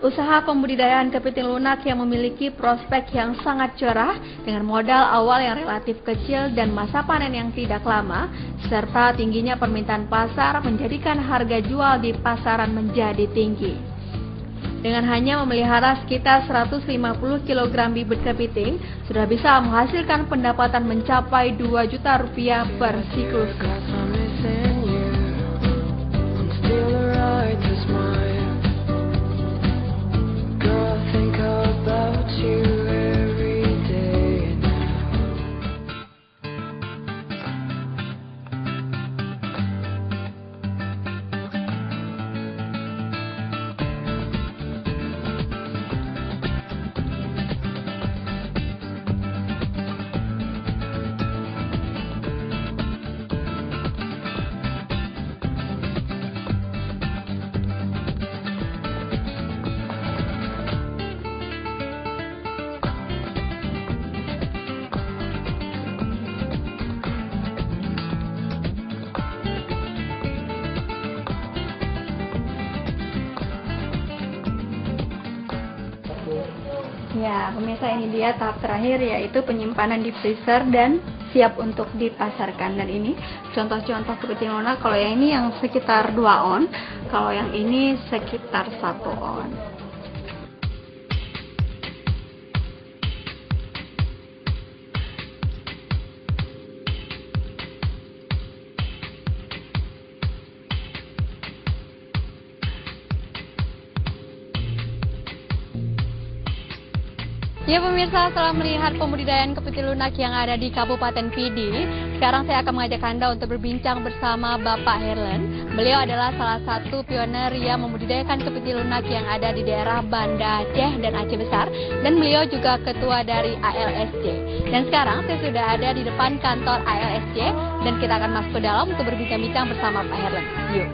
Usaha pembudidayaan kepiting lunak yang memiliki prospek yang sangat cerah dengan modal awal yang relatif kecil dan masa panen yang tidak lama, serta tingginya permintaan pasar menjadikan harga jual di pasaran menjadi tinggi. Dengan hanya memelihara sekitar 150 kg bibit kepiting, sudah bisa menghasilkan pendapatan mencapai 2 juta rupiah per siklus. Ya, pemirsa, ini dia tahap terakhir, yaitu penyimpanan di freezer dan siap untuk dipasarkan. Dan ini contoh-contoh kepiting lunak. Kalau yang ini yang sekitar 2 on, kalau yang ini sekitar 1 on. Ya pemirsa, setelah melihat pembudidayaan kepiting lunak yang ada di Kabupaten Pidi, sekarang saya akan mengajak Anda untuk berbincang bersama Bapak Herlen. Beliau adalah salah satu pioner yang membudidayakan kepiting lunak yang ada di daerah Banda Aceh dan Aceh Besar, dan beliau juga ketua dari ALSC. Dan sekarang saya sudah ada di depan kantor ALSC, dan kita akan masuk ke dalam untuk berbincang-bincang bersama Pak Herlen. Yuk.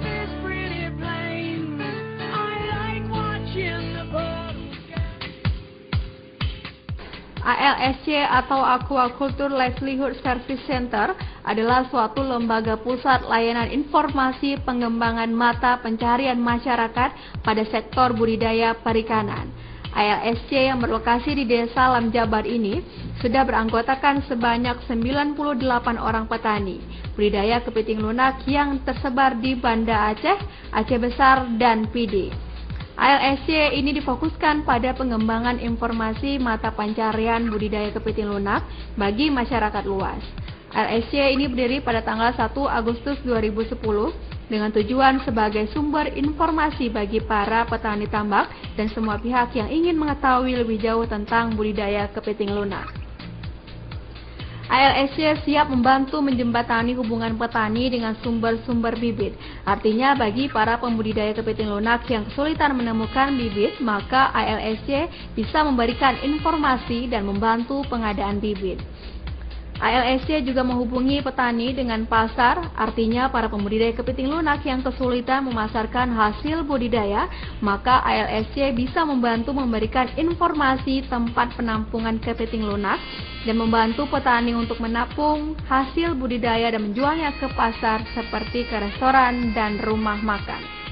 ALSC atau Aquaculture Livelihood Service Center adalah suatu lembaga pusat layanan informasi pengembangan mata pencaharian masyarakat pada sektor budidaya perikanan. ALSC yang berlokasi di Desa Lamjabar ini sudah beranggotakan sebanyak 98 orang petani budidaya kepiting lunak yang tersebar di Banda Aceh, Aceh Besar, dan Pidi. ALSC ini difokuskan pada pengembangan informasi mata pencaharian budidaya kepiting lunak bagi masyarakat luas. ALSC ini berdiri pada tanggal 1 Agustus 2010 dengan tujuan sebagai sumber informasi bagi para petani tambak dan semua pihak yang ingin mengetahui lebih jauh tentang budidaya kepiting lunak. ALSC siap membantu menjembatani hubungan petani dengan sumber-sumber bibit. Artinya bagi para pembudidaya kepiting lunak yang kesulitan menemukan bibit, maka ALSC bisa memberikan informasi dan membantu pengadaan bibit. ALSC juga menghubungi petani dengan pasar, artinya para pembudidaya kepiting lunak yang kesulitan memasarkan hasil budidaya, maka ALSC bisa membantu memberikan informasi tempat penampungan kepiting lunak dan membantu petani untuk menapung hasil budidaya dan menjualnya ke pasar seperti ke restoran dan rumah makan.